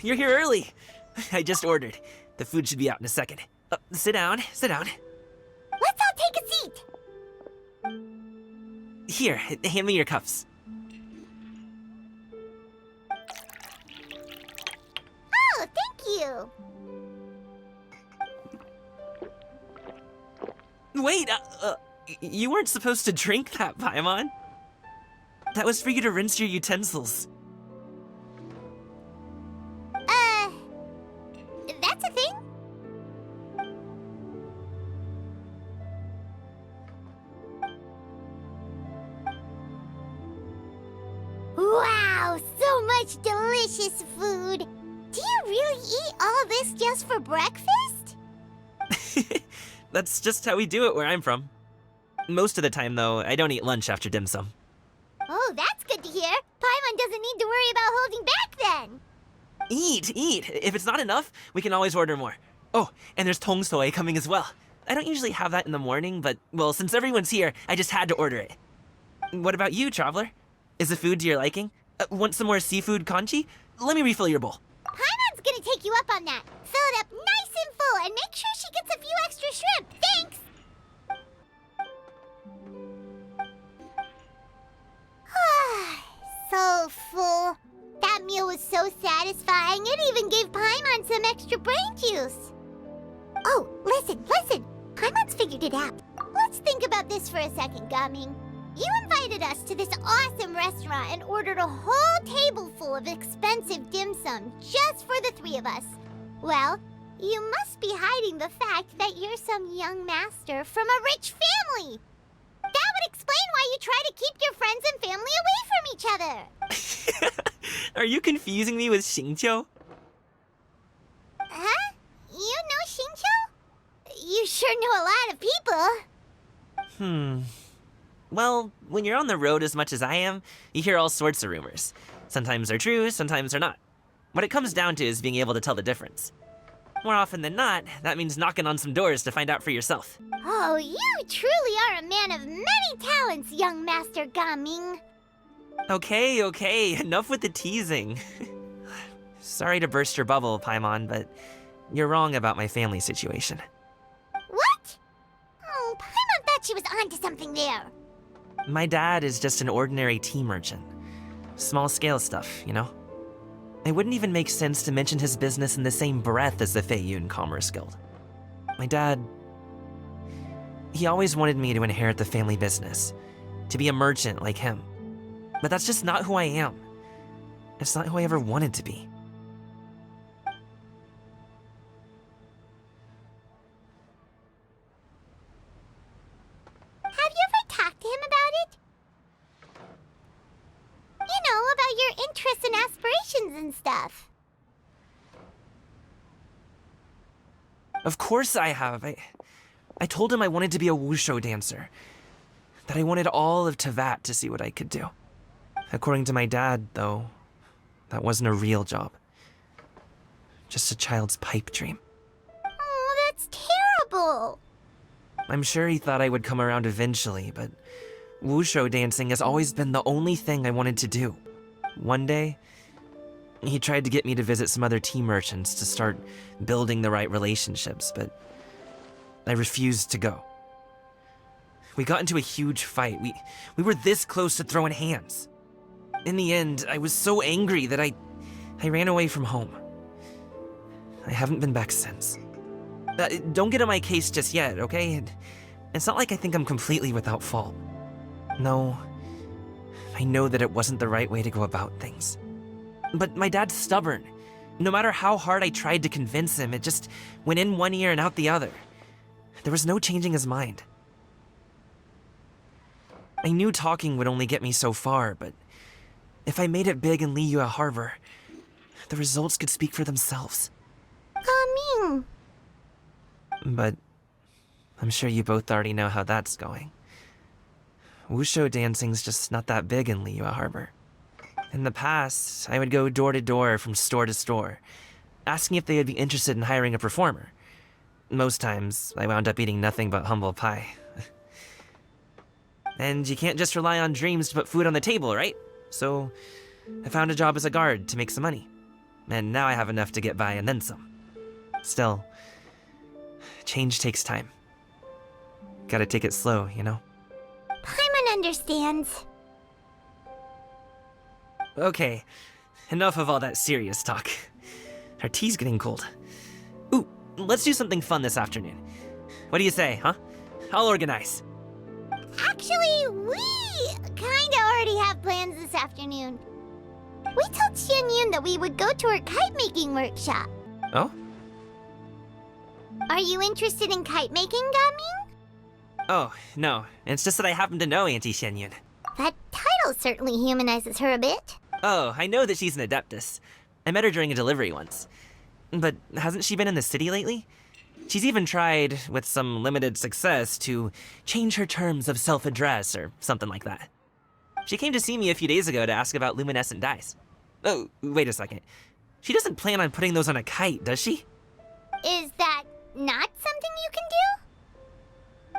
you're here early. I just ordered. The food should be out in a second. Sit down, sit down. Let's all take a seat. Here, hand me your cups. Oh, thank you. Wait, you weren't supposed to drink that, Paimon. That was for you to rinse your utensils. That's a thing? Wow, so much delicious food. Do you really eat all this just for breakfast? That's just how we do it where I'm from. Most of the time, though, I don't eat lunch after dim sum. Oh, that's good to hear. Paimon doesn't need to worry about holding back then. Eat, eat. If it's not enough, we can always order more. Oh, and there's tong soy coming as well. I don't usually have that in the morning, but, well, since everyone's here, I just had to order it. What about you, Traveler? Is the food to your liking? Want some more seafood congee? Let me refill your bowl. Paimon's gonna take you up on that. Fill it up nice and full and make sure she gets a few extra shrimp. Thanks! So full. That meal was so satisfying, it even gave Paimon some extra brain juice. Oh, listen. Paimon's figured it out. Let's think about this for a second, Gaming. You invited us to this awesome restaurant and ordered a whole table full of expensive dim sum just for the three of us. Well, you must be hiding the fact that you're some young master from a rich family. That would explain why you try to keep your friends and family away from each other. Are you confusing me with Xingqiu? Huh? You know Xingqiu? You sure know a lot of people. Well, when you're on the road as much as I am, you hear all sorts of rumors. Sometimes they're true, sometimes they're not. What it comes down to is being able to tell the difference. More often than not, that means knocking on some doors to find out for yourself. Oh, you truly are a man of many talents, young Master Gaming. Okay, enough with the teasing. Sorry to burst your bubble, Paimon, but you're wrong about my family situation. What? Oh, Paimon thought she was onto something there. My dad is just an ordinary tea merchant. Small-scale stuff, you know? It wouldn't even make sense to mention his business in the same breath as the XIANYUN Commerce Guild. My dad... he always wanted me to inherit the family business, to be a merchant like him. But that's just not who I am. It's not who I ever wanted to be. Have you ever talked to him about it? You know, about your interests and aspirations and stuff. Of course I have. I told him I wanted to be a wushu dancer. That I wanted all of Teyvat to see what I could do. According to my dad, though, that wasn't a real job. Just a child's pipe dream. Oh, that's terrible. I'm sure he thought I would come around eventually, but wushu dancing has always been the only thing I wanted to do. One day, he tried to get me to visit some other tea merchants to start building the right relationships, but I refused to go. We got into a huge fight. We were this close to throwing hands. In the end, I was so angry that I ran away from home. I haven't been back since. Don't get on my case just yet, okay? It's not like I think I'm completely without fault. No, I know that it wasn't the right way to go about things. But my dad's stubborn. No matter how hard I tried to convince him, it just went in one ear and out the other. There was no changing his mind. I knew talking would only get me so far, but if I made it big in Liyue Harbor, the results could speak for themselves. Gaming. But I'm sure you both already know how that's going. Wushu dancing's just not that big in Liyue Harbor. In the past, I would go door to door from store to store, asking if they would be interested in hiring a performer. Most times, I wound up eating nothing but humble pie. And you can't just rely on dreams to put food on the table, right? So, I found a job as a guard to make some money. and now I have enough to get by and then some. Still, change takes time. Gotta take it slow, you know? Paimon understands. Okay, enough of all that serious talk. Our tea's getting cold. Ooh, let's do something fun this afternoon. What do you say, huh? I'll organize. Actually, we kinda already have plans this afternoon. We told XIANYUN that we would go to her kite-making workshop. Oh? Are you interested in kite-making, Gaming? Oh, no. It's just that I happen to know Auntie XIANYUN. That title certainly humanizes her a bit. Oh, I know that she's an adeptus. I met her during a delivery once. But hasn't she been in the city lately? She's even tried, with some limited success, to change her terms of self-address or something like that. She came to see me a few days ago to ask about luminescent dyes. Oh, wait a second. She doesn't plan on putting those on a kite, does she? Is that not something you can do?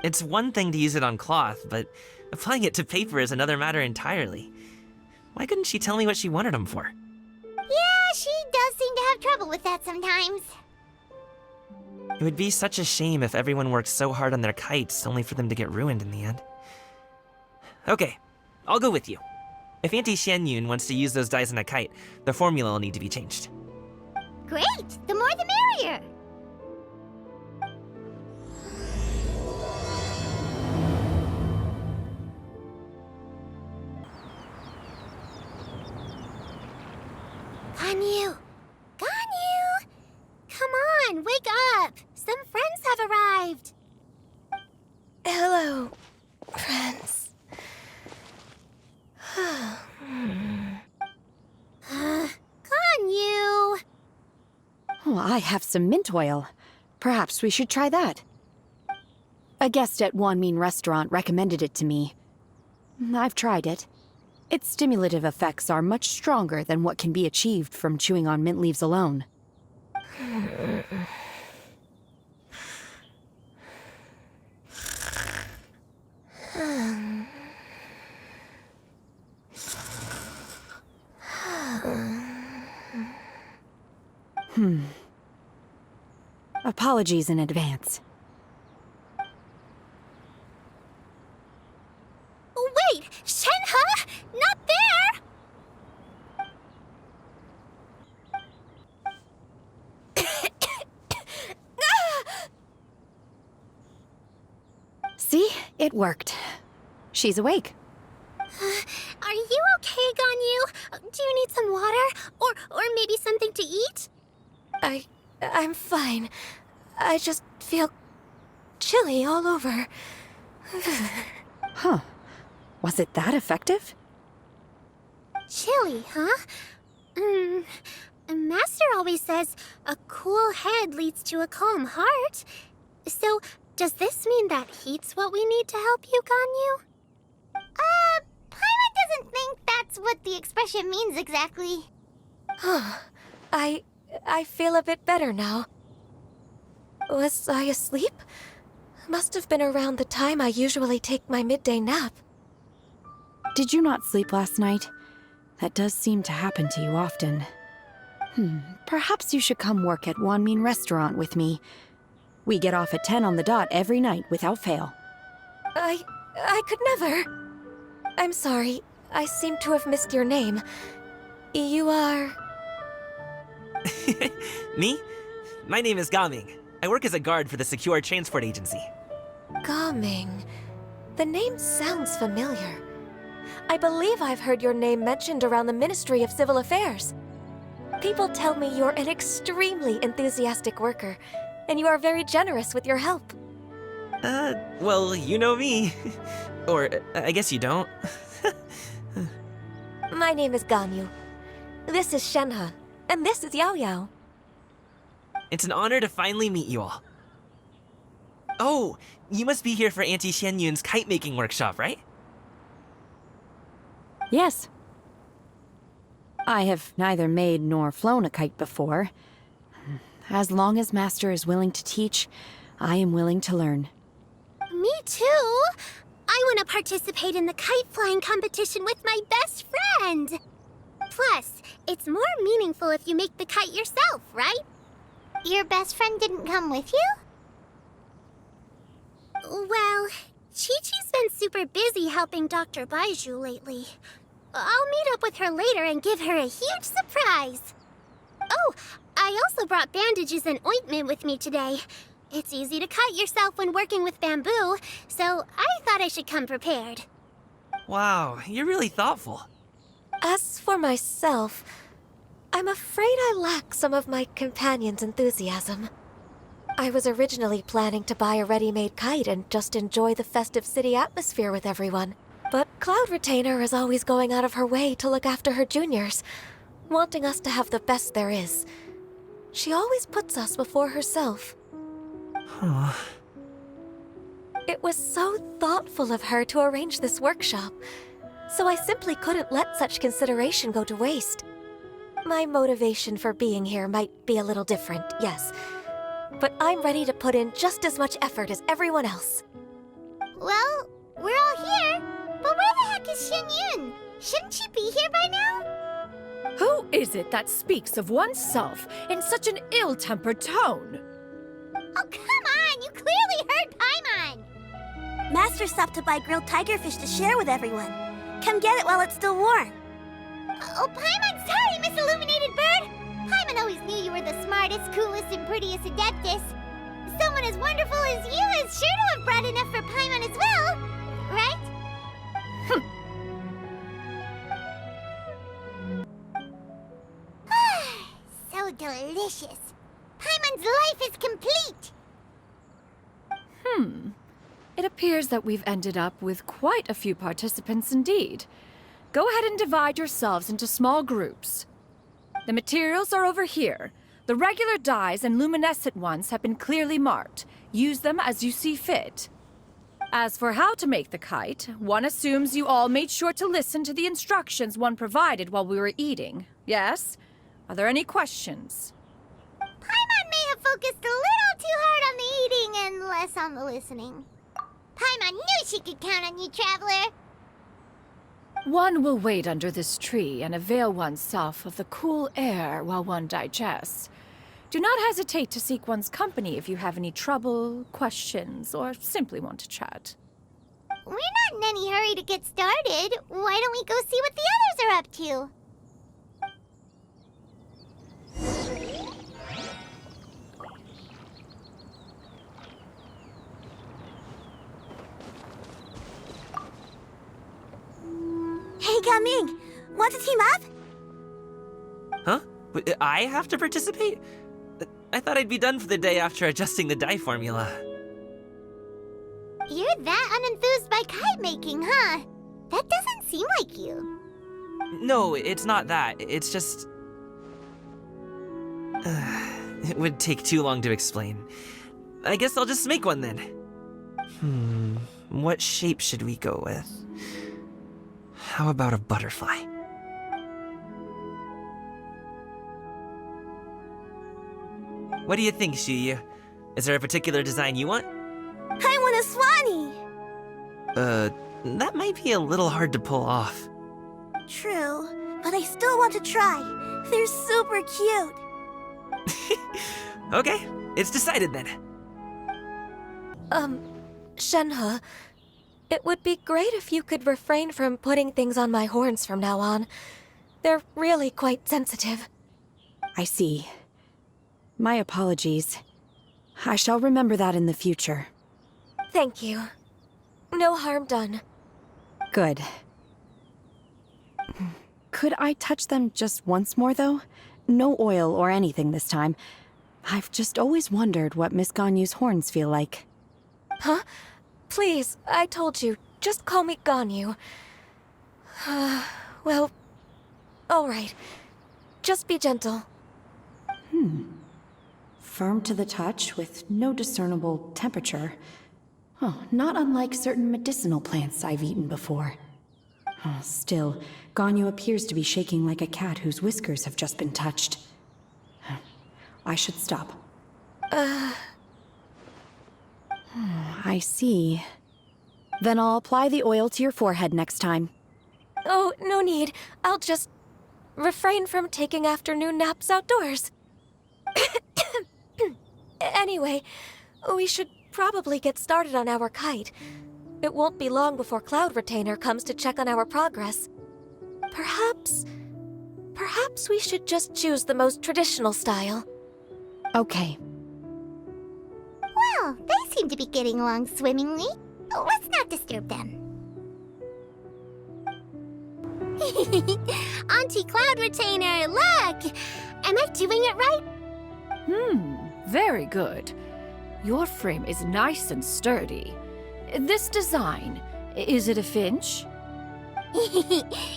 It's one thing to use it on cloth, but applying it to paper is another matter entirely. Why couldn't she tell me what she wanted them for? Yeah, she does seem to have trouble with that sometimes. It would be such a shame if everyone worked so hard on their kites only for them to get ruined in the end. Okay, I'll go with you. If Auntie XIANYUN wants to use those dyes on a kite, the formula will need to be changed. Great! The more the merrier! Ganyu! Ganyu! Come on, wake up! Some friends have arrived! Hello, friends. Ganyu! Oh, I have some mint oil. Perhaps we should try that. A guest at XIANYUN restaurant recommended it to me. I've tried it. Its stimulative effects are much stronger than what can be achieved from chewing on mint leaves alone. Apologies in advance. Wait! Shenhe! Not there! See? It worked. She's awake. Are you okay, Ganyu? Do you need some water? Or maybe something to eat? I'm fine. I just feel chilly all over. Huh. Was it that effective? Chilly, huh? Master always says a cool head leads to a calm heart. So, does this mean that heat's what we need to help you, Ganyu? Paimon doesn't think that's what the expression means exactly. I feel a bit better now. Was I asleep? Must have been around the time I usually take my midday nap. Did you not sleep last night? That does seem to happen to you often. Perhaps you should come work at XIANYUN restaurant with me. We get off at 10 on the dot every night without fail. I could never. I'm sorry. I seem to have missed your name. You are... Me? My name is Gaming. I work as a guard for the Secure Transport Agency. Gaming. The name sounds familiar. I believe I've heard your name mentioned around the Ministry of Civil Affairs. People tell me you're an extremely enthusiastic worker, and you are very generous with your help. Well, you know me. Or, I guess you don't. My name is Ganyu. This is Shenhe, and this is Yao Yao. It's an honor to finally meet you all. Oh, you must be here for Auntie XIANYUN's kite-making workshop, right? Yes. I have neither made nor flown a kite before. As long as Master is willing to teach, I am willing to learn. Me too! I want to participate in the kite flying competition with my best friend! Plus, it's more meaningful if you make the kite yourself, right? Your best friend didn't come with you? Well, Chi-Chi's been super busy helping Dr. Baiju lately. I'll meet up with her later and give her a huge surprise. Oh, I also brought bandages and ointment with me today. It's easy to cut yourself when working with bamboo, so I thought I should come prepared. Wow, you're really thoughtful. As for myself, I'm afraid I lack some of my companion's enthusiasm. I was originally planning to buy a ready-made kite and just enjoy the festive city atmosphere with everyone. But Cloud Retainer is always going out of her way to look after her juniors, wanting us to have the best there is. She always puts us before herself. Huh. It was so thoughtful of her to arrange this workshop, so I simply couldn't let such consideration go to waste. My motivation for being here might be a little different, yes, but I'm ready to put in just as much effort as everyone else. Well, we're all here, but where the heck is XIANYUN? Shouldn't she be here by now? Who is it that speaks of oneself in such an ill-tempered tone? Oh, come on! You clearly heard Paimon! Master stopped to buy grilled tigerfish to share with everyone. Come get it while it's still warm. Oh, Paimon, sorry, Miss Illuminated Bird! Paimon always knew you were the smartest, coolest, and prettiest Adeptus. Someone as wonderful as you is sure to have brought enough for Paimon as well, right? So delicious. Paimon's life is complete! It appears that we've ended up with quite a few participants indeed. Go ahead and divide yourselves into small groups. The materials are over here. The regular dyes and luminescent ones have been clearly marked. Use them as you see fit. As for how to make the kite, one assumes you all made sure to listen to the instructions one provided while we were eating. Yes? Are there any questions? Paimon may have focused a little too hard on the eating and less on the listening. Paimon knew she could count on you, Traveler. One will wait under this tree and avail oneself of the cool air while one digests. Do not hesitate to seek one's company if you have any trouble, questions, or simply want to chat. We're not in any hurry to get started. Why don't we go see what the others are up to? Hey, Gaming! Want to team up? Huh? I have to participate? I thought I'd be done for the day after adjusting the dye formula. You're that unenthused by kite making, huh? That doesn't seem like you. No, it's not that. It's just... it would take too long to explain. I guess I'll just make one then. What shape should we go with? How about a butterfly? What do you think, Shiyu? Is there a particular design you want? I want a swanee! That might be a little hard to pull off. True, but I still want to try. They're super cute. Okay, it's decided then. Shenhe, it would be great if you could refrain from putting things on my horns from now on. They're really quite sensitive. I see. My apologies. I shall remember that in the future. Thank you. No harm done. Good. Could I touch them just once more, though? No oil or anything this time. I've just always wondered what Miss Ganyu's horns feel like. Huh? Please, I told you. Just call me Ganyu. Well, all right. Just be gentle. Firm to the touch with no discernible temperature. Oh, not unlike certain medicinal plants I've eaten before. Oh, still, Ganyu appears to be shaking like a cat whose whiskers have just been touched. I should stop. I see. Then I'll apply the oil to your forehead next time. Oh, no need. I'll just... refrain from taking afternoon naps outdoors. Anyway, we should probably get started on our kite. It won't be long before Cloud Retainer comes to check on our progress. Perhaps we should just choose the most traditional style. Okay. Well, they seem to be getting along swimmingly. Let's not disturb them. Auntie Cloud Retainer, look! Am I doing it right? Very good. Your frame is nice and sturdy. This design, is it a finch?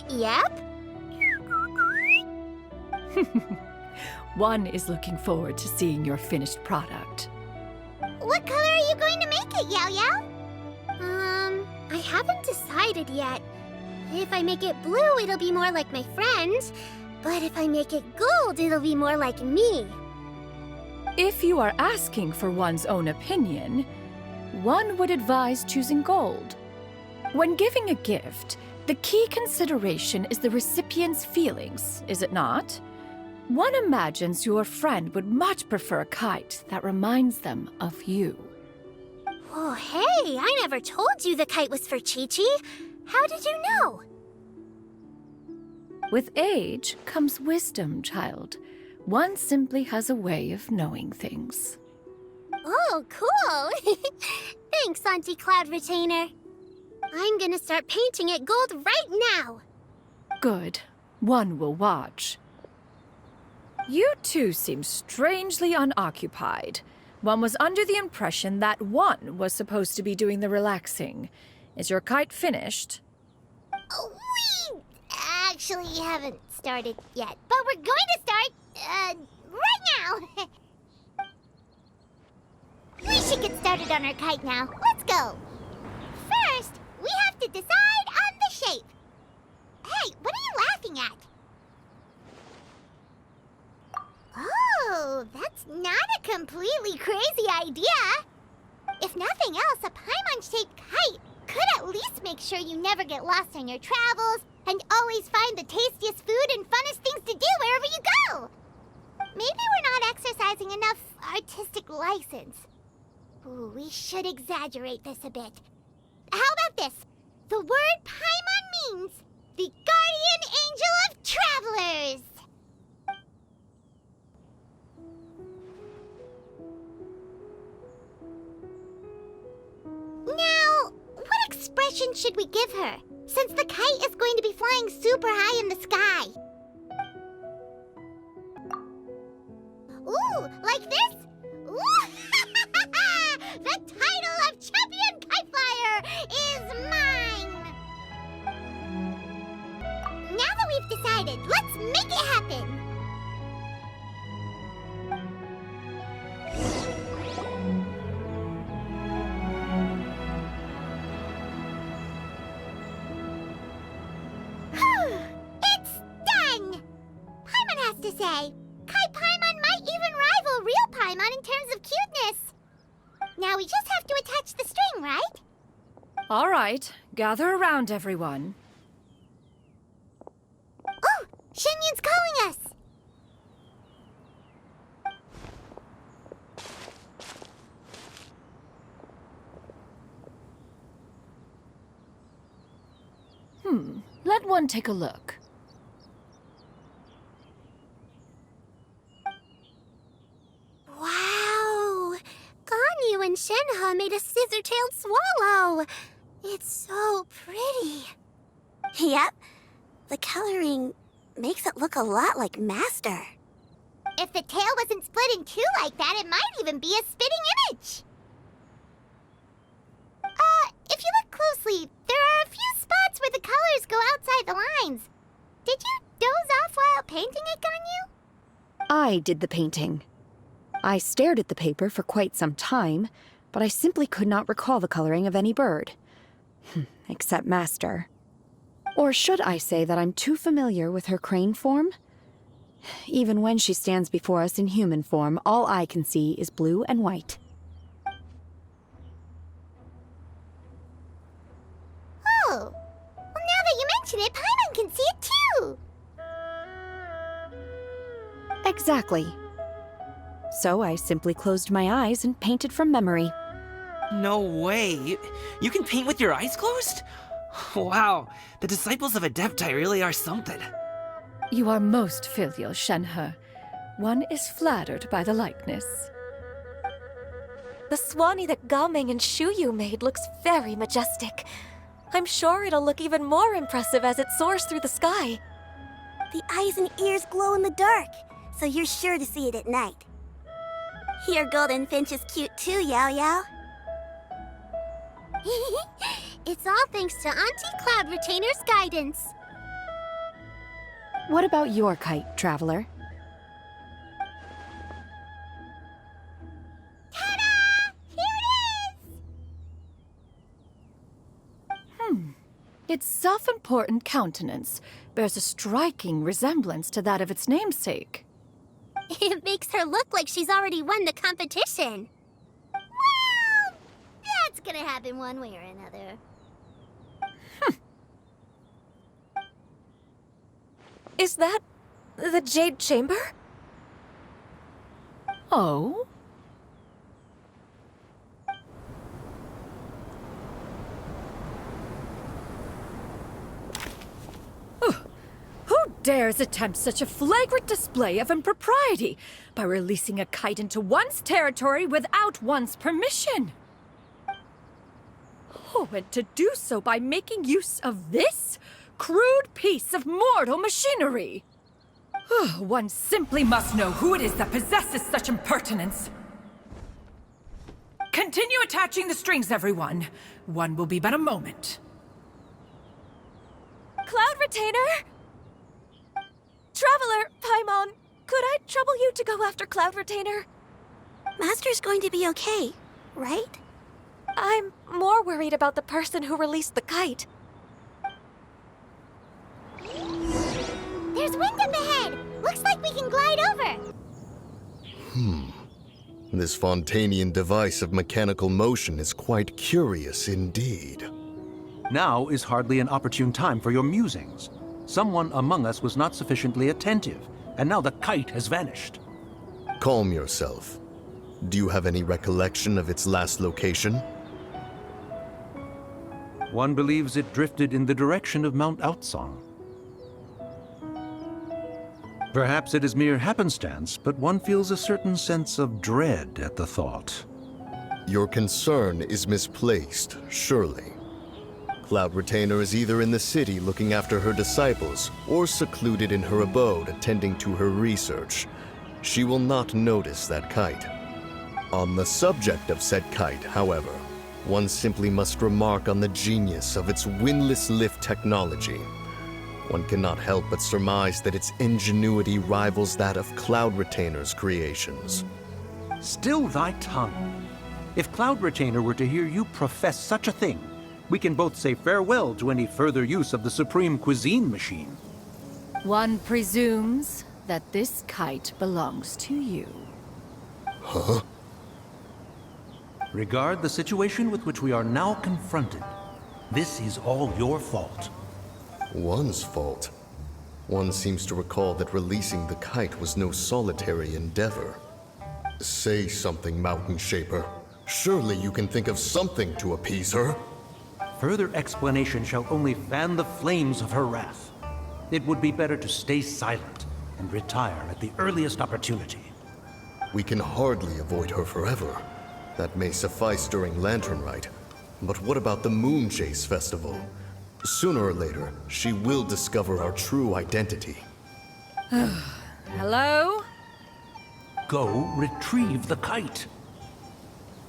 Yep. One is looking forward to seeing your finished product. What color are you going to make it, Yao Yao? I haven't decided yet. If I make it blue, it'll be more like my friend. But if I make it gold, it'll be more like me. If you are asking for one's own opinion, one would advise choosing gold. When giving a gift, the key consideration is the recipient's feelings, is it not? One imagines your friend would much prefer a kite that reminds them of you. Oh, hey, I never told you the kite was for Chi-Chi. How did you know? With age comes wisdom, child. One simply has a way of knowing things. Oh, cool. Thanks, Auntie Cloud Retainer. I'm gonna start painting it gold right now. Good. One will watch. You two seem strangely unoccupied. One was under the impression that one was supposed to be doing the relaxing. Is your kite finished? We actually haven't started yet, but we're going to start, right now. We should get started on our kite now. Let's go. First, we have to decide on the shape. Hey, what are you laughing at? Oh, that's not a completely crazy idea. If nothing else, a Paimon-shaped kite could at least make sure you never get lost on your travels and always find the tastiest food and funnest things to do wherever you go. Maybe we're not exercising enough artistic license. Ooh, we should exaggerate this a bit. How about this? The word Paimon means the guardian angel of travelers. Now, what expression should we give her, since the kite is going to be flying super high in the sky? Ooh, like this? Ooh. The title of Champion Kite Flyer is mine! Now that we've decided, let's make it happen! It's done! Paimon has to say, Kite Paimon might even rival real Paimon in terms of cuteness. Now we just have to attach the string, right? All right, gather around, everyone. Oh, XIANYUN's calling us! Let one take a look. Wow! Ganyu and Shenhe made a scissor-tailed swallow! It's so pretty. Yep. The coloring makes it look a lot like Master. If the tail wasn't split in two like that, it might even be a spitting image. If you look closely, there are a few spots where the colors go outside the lines. Did you doze off while painting it, Ganyu? I did the painting. I stared at the paper for quite some time, but I simply could not recall the coloring of any bird. Except Master. Or should I say that I'm too familiar with her crane form? Even when she stands before us in human form, all I can see is blue and white. Oh. Well, now that you mention it, Paimon can see it too. Exactly. So I simply closed my eyes and painted from memory. No way. You can paint with your eyes closed? Wow, the disciples of Adepti really are something. You are most filial, Shenhe. One is flattered by the likeness. The Swanee that Gaming and Shuyu made looks very majestic. I'm sure it'll look even more impressive as it soars through the sky. The eyes and ears glow in the dark, so you're sure to see it at night. Your golden finch is cute too, Yao Yao. It's all thanks to Auntie Cloud Retainer's guidance. What about your kite, Traveler? Ta-da! Here it is! Its self-important countenance bears a striking resemblance to that of its namesake. It makes her look like she's already won the competition. Well, that's gonna happen one way or another. Is that the Jade Chamber? Oh? Who dares attempt such a flagrant display of impropriety by releasing a kite into one's territory without one's permission? Oh, and to do so by making use of this crude piece of mortal machinery. One simply must know who it is that possesses such impertinence. Continue attaching the strings, everyone. One will be but a moment. Cloud Retainer? Traveler, Paimon, could I trouble you to go after Cloud Retainer? Master's going to be okay, right? I'm more worried about the person who released the kite. There's wind up ahead! Looks like we can glide over! This Fontanian device of mechanical motion is quite curious indeed. Now is hardly an opportune time for your musings. Someone among us was not sufficiently attentive, and now the kite has vanished. Calm yourself. Do you have any recollection of its last location? One believes it drifted in the direction of Mount Outsong. Perhaps it is mere happenstance, but one feels a certain sense of dread at the thought. Your concern is misplaced, surely. Cloud Retainer is either in the city looking after her disciples, or secluded in her abode attending to her research. She will not notice that kite. On the subject of said kite, however, one simply must remark on the genius of its windless lift technology. One cannot help but surmise that its ingenuity rivals that of Cloud Retainer's creations. Still thy tongue. If Cloud Retainer were to hear you profess such a thing, we can both say farewell to any further use of the Supreme Cuisine Machine. One presumes that this kite belongs to you. Huh? Regard the situation with which we are now confronted. This is all your fault. One's fault. One seems to recall that releasing the kite was no solitary endeavor. Say something, Mountain Shaper. Surely you can think of something to appease her. Further explanation shall only fan the flames of her wrath. It would be better to stay silent and retire at the earliest opportunity. We can hardly avoid her forever. That may suffice during Lantern Rite. But what about the Moon Chase Festival? Sooner or later, she will discover our true identity. Hello? Go retrieve the kite.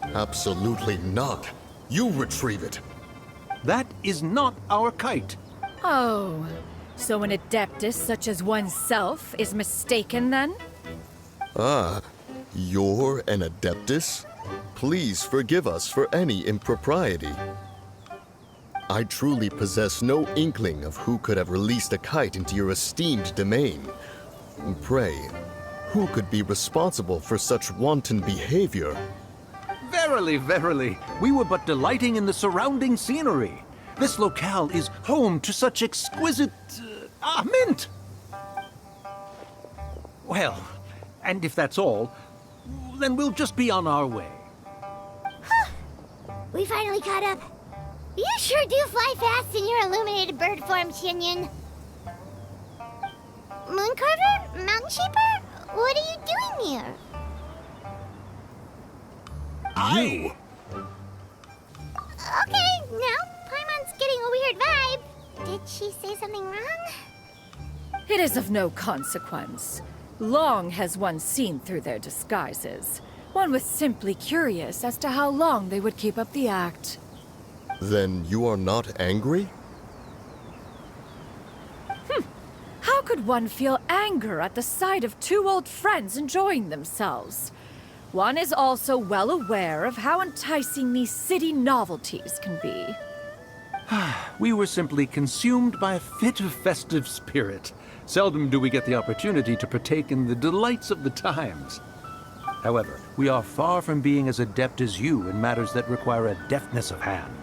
Absolutely not. You retrieve it. That is not our kite. Oh, so an adeptus such as oneself is mistaken then? Ah, you're an Adeptus? Please forgive us for any impropriety. I truly possess no inkling of who could have released a kite into your esteemed domain. Pray, who could be responsible for such wanton behavior? Verily, verily, we were but delighting in the surrounding scenery. This locale is home to such exquisite... mint! Well, And if that's all, then we'll just be on our way. We finally caught up. You sure do fly fast in your illuminated bird form, XIANYUN. Mooncarver? Mountain Shaper? What are you doing here? You! Okay, now Paimon's getting a weird vibe. Did she say something wrong? It is of no consequence. Long has one seen through their disguises. One was simply curious as to how long they would keep up the act. Then you are not angry? How could one feel anger at the sight of two old friends enjoying themselves? One is also well aware of how enticing these city novelties can be. We were simply consumed by a fit of festive spirit. Seldom do we get the opportunity to partake in the delights of the times. However, we are far from being as adept as you in matters that require a deftness of hand.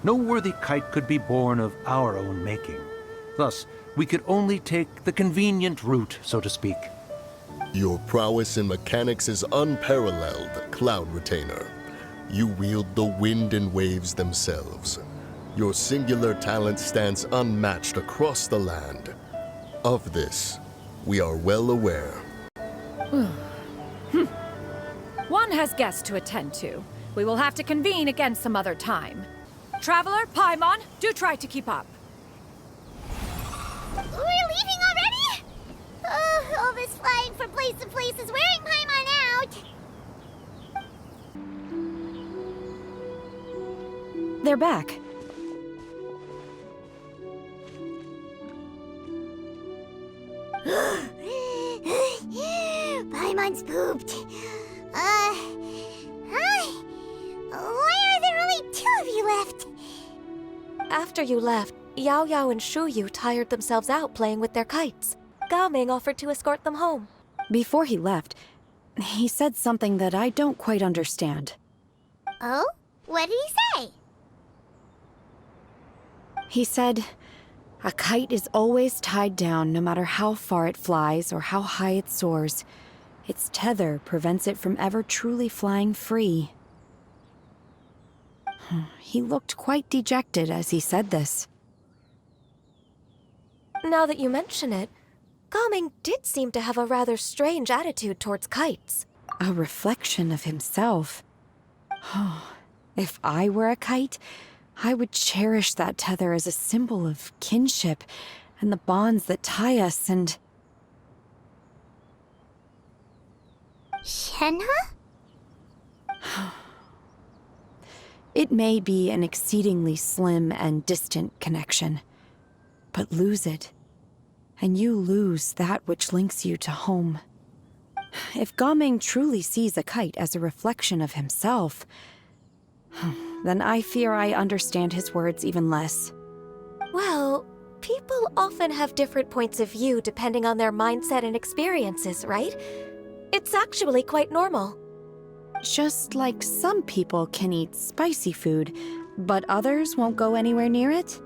No worthy kite could be born of our own making. Thus, we could only take the convenient route, so to speak. Your prowess in mechanics is unparalleled, Cloud Retainer. You wield the wind and waves themselves. Your singular talent stands unmatched across the land. Of this, we are well aware. One has guests to attend to. We will have to convene again some other time. Traveler, Paimon, do try to keep up. We're leaving already? Oh, all this flying from place to place is wearing Paimon out. They're back. Paimon's pooped. Hi. Why are there only two of you left? After you left, Yao Yao and Shu Yu tired themselves out playing with their kites. Gao Ming offered to escort them home. Before he left, he said something that I don't quite understand. Oh? What did he say? He said, a kite is always tied down no matter how far it flies or how high it soars. Its tether prevents it from ever truly flying free. He looked quite dejected as he said this. Now that you mention it, Gao Ming did seem to have a rather strange attitude towards kites. A reflection of himself. If I were a kite, I would cherish that tether as a symbol of kinship and the bonds that tie us and... Shenhe? It may be an exceedingly slim and distant connection, but lose it, and you lose that which links you to home. If Gao Ming truly sees a kite as a reflection of himself, then I fear I understand his words even less. Well, people often have different points of view depending on their mindset and experiences, right? It's actually quite normal. Just like some people can eat spicy food, but others won't go anywhere near it?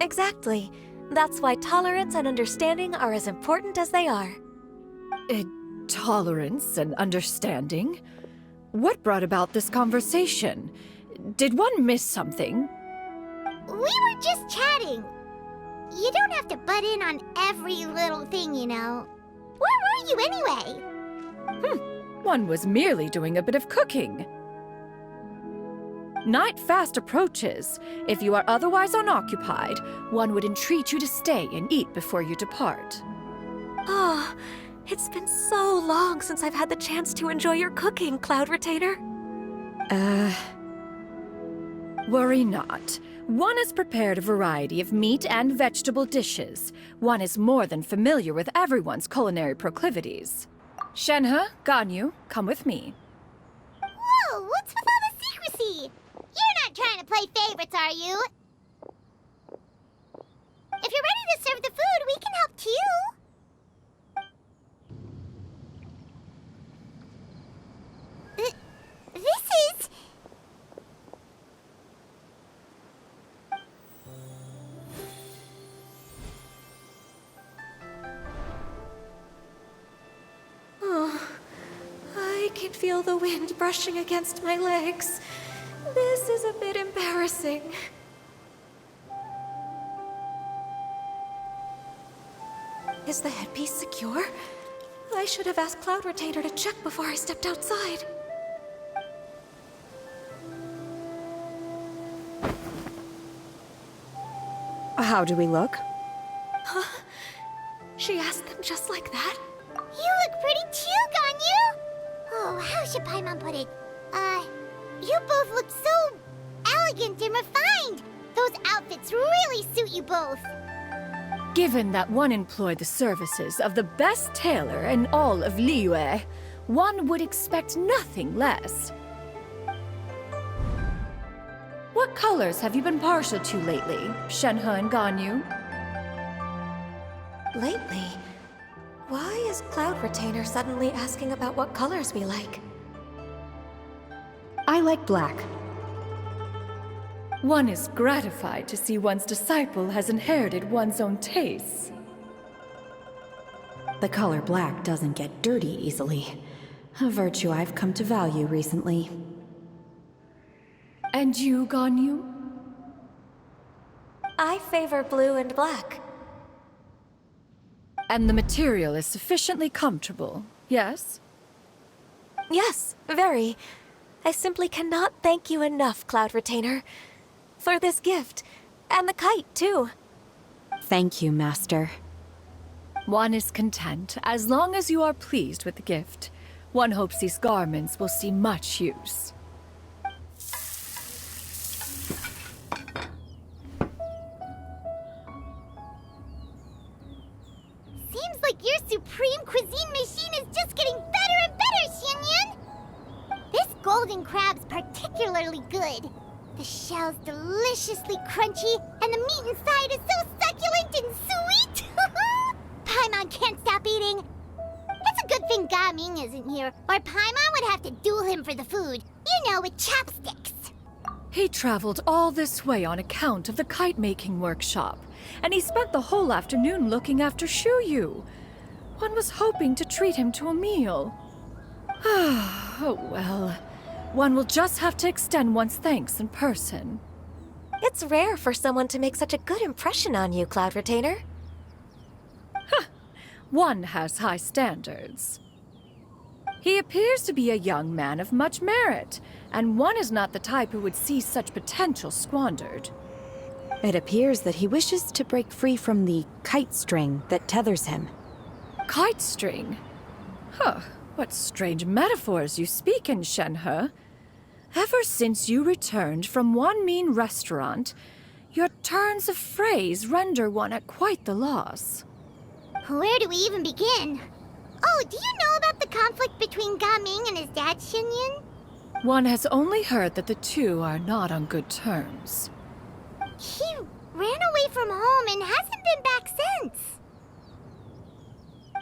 Exactly. That's why tolerance and understanding are as important as they are. Tolerance and understanding? What brought about this conversation? Did one miss something? We were just chatting. You don't have to butt in on every little thing, you know. Where were you anyway? One was merely doing a bit of cooking. Night fast approaches. If you are otherwise unoccupied, one would entreat you to stay and eat before you depart. Oh, it's been so long since I've had the chance to enjoy your cooking, Cloud Retainer. Worry not. One has prepared a variety of meat and vegetable dishes. One is more than familiar with everyone's culinary proclivities. Shenhe, Ganyu, come with me. Whoa, what's with all the secrecy? You're not trying to play favorites, are you? If you're ready to serve the food, we can help too. This is... can feel the wind brushing against my legs. This is a bit embarrassing. Is the headpiece secure? I should have asked Cloud Retainer to check before I stepped outside. How do we look? Huh? She asked them just like that? You look pretty too, Ganyu! Oh, how should Paimon put it? You both look so elegant and refined! Those outfits really suit you both! Given that one employed the services of the best tailor in all of Liyue, one would expect nothing less. What colors have you been partial to lately, Shenhe and Ganyu? Lately? Why is Cloud Retainer suddenly asking about what colors we like? I like black. One is gratified to see one's disciple has inherited one's own tastes. The color black doesn't get dirty easily. A virtue I've come to value recently. And you, Ganyu? I favor blue and black. And the material is sufficiently comfortable, yes? Yes, very. I simply cannot thank you enough, Cloud Retainer. For this gift. And the kite, too. Thank you, Master. One is content as long as you are pleased with the gift. One hopes these garments will see much use. Seems like your supreme cuisine machine is just getting better and better, XIANYUN! This golden crab's particularly good. The shell's deliciously crunchy, and the meat inside is so succulent and sweet! Paimon can't stop eating. It's a good thing Gaming isn't here, or Paimon would have to duel him for the food. You know, with chopsticks. He traveled all this way on account of the kite-making workshop, and he spent the whole afternoon looking after Shuyu. One was hoping to treat him to a meal. Oh well. One will just have to extend one's thanks in person. It's rare for someone to make such a good impression on you, Cloud Retainer. One has high standards. He appears to be a young man of much merit, and one is not the type who would see such potential squandered. It appears that he wishes to break free from the kite string that tethers him. Kite string? Huh, what strange metaphors you speak in, Shenhe. Ever since you returned from one mean restaurant, your turns of phrase render one at quite the loss. Where do we even begin? Oh, do you know about the conflict between Gaming and his dad, XIANYUN? One has only heard that the two are not on good terms. He ran away from home and hasn't been back since.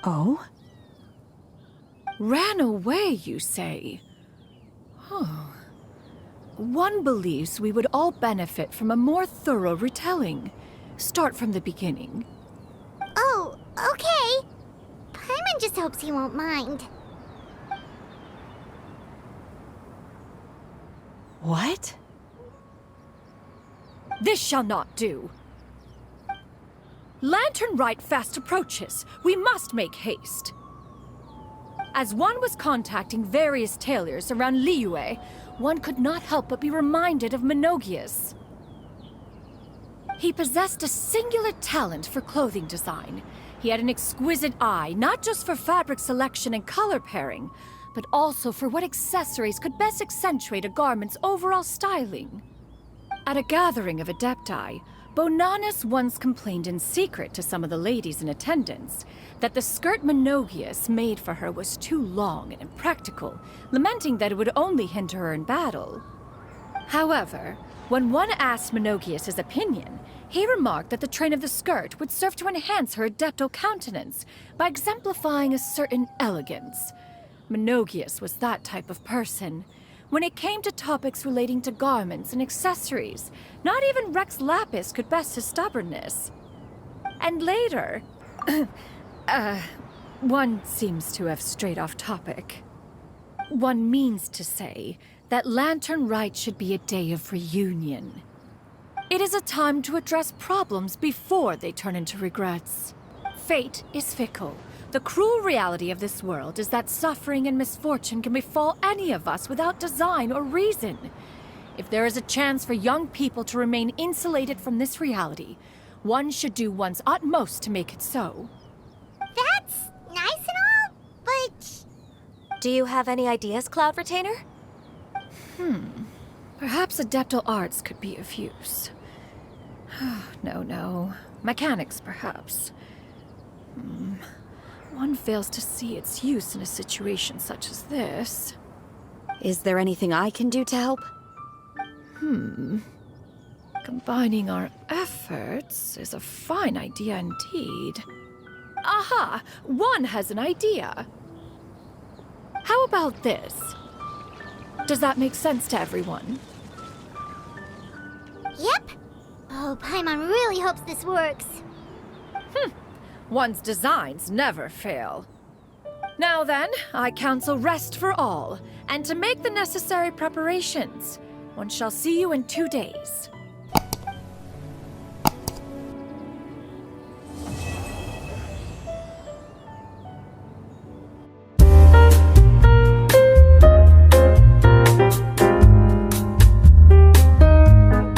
Oh? Ran away, you say? One believes we would all benefit from a more thorough retelling. Start from the beginning. Oh, okay. Paimon just hopes he won't mind. What? This shall not do. Lantern Rite fast approaches. We must make haste. As one was contacting various tailors around Liyue, one could not help but be reminded of Menogias. He possessed a singular talent for clothing design. He had an exquisite eye, not just for fabric selection and color pairing, but also for what accessories could best accentuate a garment's overall styling. At a gathering of Adepti, Bonanis once complained in secret to some of the ladies in attendance that the skirt Menogias made for her was too long and impractical, lamenting that it would only hinder her in battle. However, when one asked Menogias his opinion, he remarked that the train of the skirt would serve to enhance her adeptal countenance by exemplifying a certain elegance. Menogias was that type of person. When it came to topics relating to garments and accessories, not even Rex Lapis could best his stubbornness. And later... one seems to have strayed off topic. One means to say that Lantern Rite should be a day of reunion. It is a time to address problems before they turn into regrets. Fate is fickle. The cruel reality of this world is that suffering and misfortune can befall any of us without design or reason. If there is a chance for young people to remain insulated from this reality, one should do one's utmost to make it so. That's nice and all, but... Do you have any ideas, Cloud Retainer? Perhaps adeptal arts could be of use. No. Mechanics, perhaps. One fails to see its use in a situation such as this. Is there anything I can do to help? Combining our efforts is a fine idea indeed. Aha! One has an idea! How about this? Does that make sense to everyone? Yep. Oh, Paimon really hopes this works. One's designs never fail. Now then, I counsel rest for all, and to make the necessary preparations. One shall see you in 2 days.